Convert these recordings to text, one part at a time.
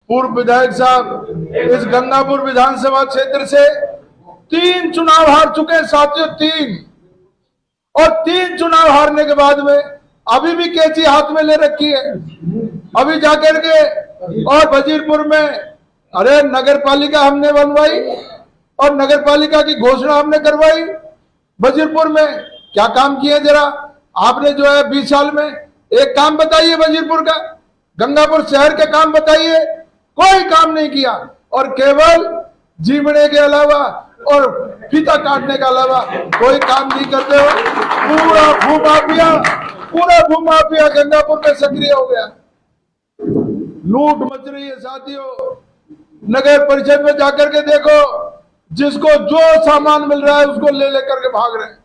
पूर्व विधायक साहब इस गंगापुर विधानसभा क्षेत्र से 3 चुनाव हार चुके हैं साथियों, 3। और 3 चुनाव हारने के बाद में अभी भी कैंची हाथ में ले रखी है। अभी जाकर के और वजीरपुर में अरे नगर पालिका हमने बनवाई और नगर पालिका की घोषणा हमने करवाई। वजीरपुर में क्या काम किए जरा आपने जो है 20 साल में एक काम बताइए वजीरपुर का, गंगापुर शहर का काम बताइए। कोई काम नहीं किया और केवल जीवने के अलावा और फीता काटने के अलावा कोई काम नहीं करते हो। पूरा भूमाफिया गंगापुर में सक्रिय हो गया। लूट मच रही है साथियों। नगर परिषद में जाकर के देखो, जिसको जो सामान मिल रहा है उसको ले लेकर के भाग रहे हैं।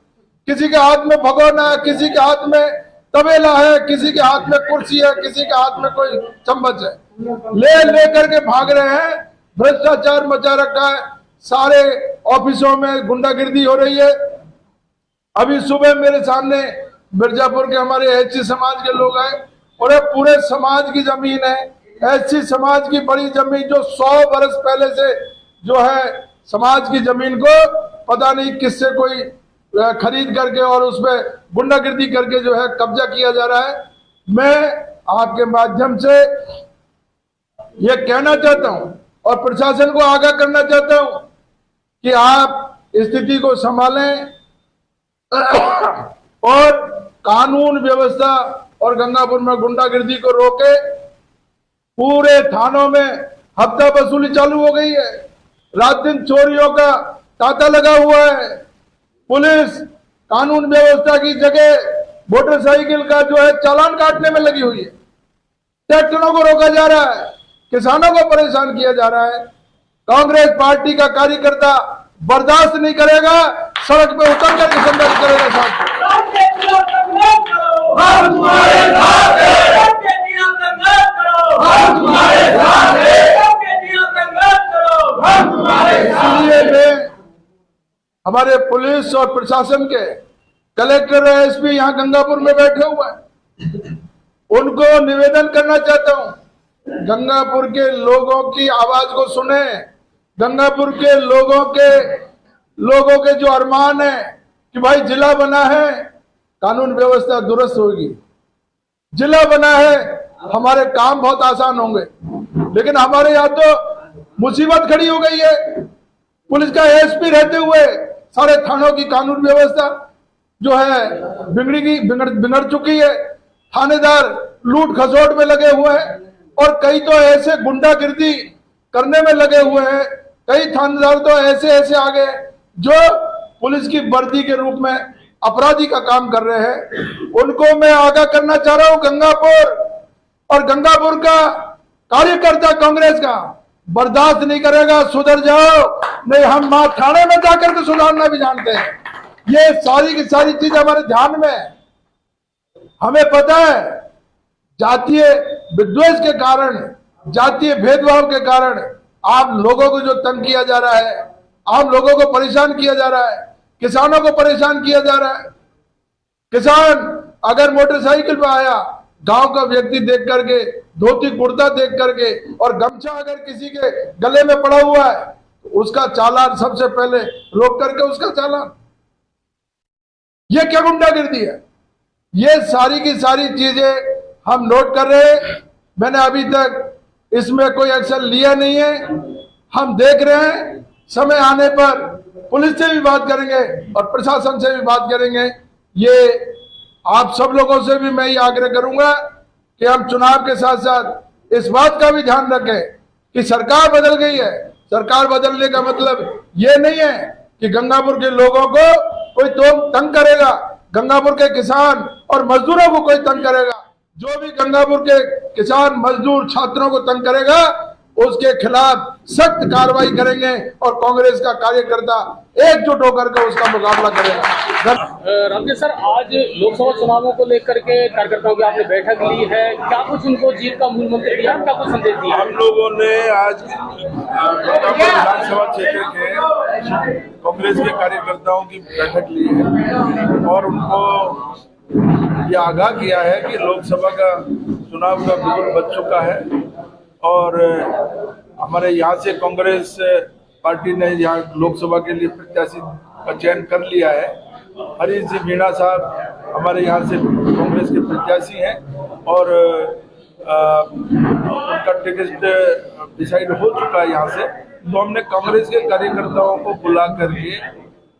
किसी के हाथ में भगोना है, किसी के हाथ में तबेला है, किसी के हाथ में कुर्सी है, किसी के हाथ में कोई चम्मच है, ले करके भाग रहे हैं। भ्रष्टाचार मचा रखा है, सारे ऑफिसों में गुंडागिर्दी हो रही है। अभी सुबह मेरे सामने मिर्जापुर के हमारे एससी समाज के लोग आए और पूरे समाज की जमीन है, एससी समाज की बड़ी जमीन जो 100 बरस पहले से जो है समाज की जमीन को पता नहीं किससे कोई खरीद करके और उसमें गुंडागिर्दी करके जो है कब्जा किया जा रहा है। मैं आपके माध्यम से ये कहना चाहता हूं और प्रशासन को आगाह करना चाहता हूं कि आप स्थिति को संभालें और कानून व्यवस्था और गंगापुर में गुंडागिर्दी को रोके। पूरे थानों में हफ्ता वसूली चालू हो गई है, रात दिन चोरियों का तांता लगा हुआ है। पुलिस कानून व्यवस्था की जगह मोटरसाइकिल का जो है चालान काटने में लगी हुई है। ट्रैक्टरों को रोका जा रहा है, किसानों को परेशान किया जा रहा है। कांग्रेस पार्टी का कार्यकर्ता बर्दाश्त नहीं करेगा, सड़क पे उतर कर संघर्ष करेगा। हमारे पुलिस और प्रशासन के कलेक्टर और एसपी यहाँ गंगापुर में बैठे हुए हैं, उनको निवेदन करना चाहता हूँ, गंगापुर के लोगों की आवाज को सुने। गंगापुर के लोगों के जो अरमान है कि भाई जिला बना है, कानून व्यवस्था दुरुस्त होगी, जिला बना है, हमारे काम बहुत आसान होंगे। लेकिन हमारे यहाँ तो मुसीबत खड़ी हो गई है। पुलिस का एसपी रहते हुए सारे थानों की कानून व्यवस्था जो है बिगड़ चुकी है। थानेदार लूट खसोट में लगे हुए हैं और कई तो ऐसे गुंडागिर्दी करने में लगे हुए हैं। कई थानेदार तो ऐसे आ गए जो पुलिस की वर्दी के रूप में अपराधी का काम कर रहे हैं। उनको मैं आगाह करना चाह रहा हूं, गंगापुर और गंगापुर का कार्यकर्ता कांग्रेस का बर्दाश्त नहीं करेगा। सुधर जाओ, नहीं हम मां थाने में जाकर के सुधारना भी जानते हैं। ये सारी की सारी चीज हमारे ध्यान में है। हमें पता है जातीय विद्वेष के कारण, जातीय भेदभाव के कारण आप लोगों को जो तंग किया जा रहा है, आप लोगों को परेशान किया जा रहा है, किसानों को परेशान किया जा रहा है। किसान अगर मोटरसाइकिल पर आया, गांव का व्यक्ति देख करके, धोती कुर्ता देख करके और गमछा अगर किसी के गले में पड़ा हुआ है तो उसका चालान सबसे पहले रोक करके उसका चालान। ये क्या गुंडागिर्दी है? ये सारी की सारी चीजें हम नोट कर रहे हैं। मैंने अभी तक इसमें कोई एक्शन लिया नहीं है। हम देख रहे हैं, समय आने पर पुलिस से भी बात करेंगे और प्रशासन से भी बात करेंगे। ये आप सब लोगों से भी मैं ये आग्रह करूंगा कि हम चुनाव के साथ साथ इस बात का भी ध्यान रखें कि सरकार बदल गई है। सरकार बदलने का मतलब ये नहीं है कि गंगापुर के लोगों को कोई तो तंग करेगा, गंगापुर के किसान और मजदूरों को कोई तंग करेगा। जो भी गंगापुर के किसान, मजदूर, छात्रों को तंग करेगा उसके खिलाफ सख्त कार्रवाई करेंगे और कांग्रेस का कार्यकर्ता एकजुट होकर के उसका मुकाबला करेगा। रामदेव सर, आज लोकसभा चुनावों को लेकर के कार्यकर्ताओं की आपने बैठक ली है, क्या कुछ उनको जीत का मूल मंत्र दिया, क्या कुछ संदेश दिया? हम लोगों ने आज विधानसभा क्षेत्र के कांग्रेस के कार्यकर्ताओं की बैठक ली है और उनको ये आगाह किया है कि लोकसभा का चुनाव का बिगुल बच चुका है और हमारे यहाँ से कांग्रेस पार्टी ने यहाँ लोकसभा के लिए प्रत्याशी का चयन कर लिया है। हरीश जी मीणा साहब हमारे यहाँ से कांग्रेस के प्रत्याशी हैं और उनका टिकट डिसाइड हो चुका है यहाँ से। तो हमने कांग्रेस के कार्यकर्ताओं को बुला करके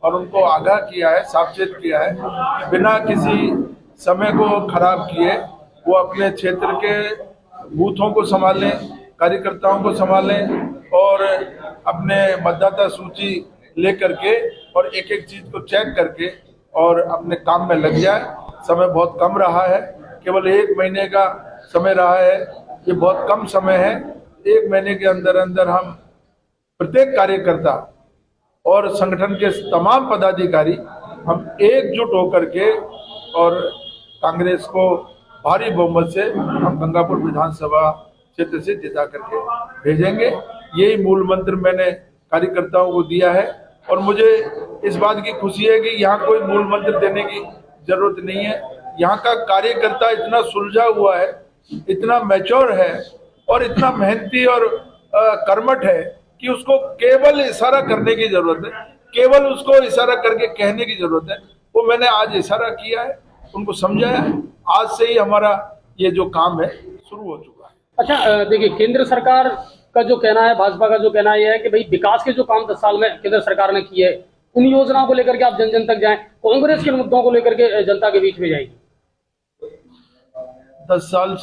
और उनको आगाह किया है, सावचेत किया है कि बिना किसी समय को खराब किए वो अपने क्षेत्र के बूथों को संभालें, कार्यकर्ताओं को संभालें और अपने मतदाता सूची लेकर के और एक एक चीज को चेक करके और अपने काम में लग जाए। समय बहुत कम रहा है, केवल 1 महीने का समय रहा है, ये बहुत कम समय है। 1 महीने के अंदर अंदर हम प्रत्येक कार्यकर्ता और संगठन के तमाम पदाधिकारी हम एकजुट होकर के और कांग्रेस को भारी बहुमत से हम गंगापुर विधानसभा क्षेत्र से जिता करके भेजेंगे। यही मूल मंत्र मैंने कार्यकर्ताओं को दिया है और मुझे इस बात की खुशी है कि यहाँ कोई मूल मंत्र देने की जरूरत नहीं है। यहाँ का कार्यकर्ता इतना सुलझा हुआ है, इतना मैच्योर है और इतना मेहनती और कर्मठ है कि उसको केवल इशारा करने की जरूरत है, केवल उसको इशारा करके कहने की जरूरत है। वो मैंने आज इशारा किया है, उनको समझाया। आज से ही हमारा ये जो काम है शुरू हो चुका है। अच्छा, देखिए केंद्र सरकार का जो कहना है, भाजपा का जो कहना यह है कि भाई विकास के जो काम 10 साल में केंद्र सरकार ने किए उन योजनाओं को लेकर के आप जन जन तक जाएं, कांग्रेस के मुद्दों को लेकर के जनता के बीच में जाएगी। 10 साल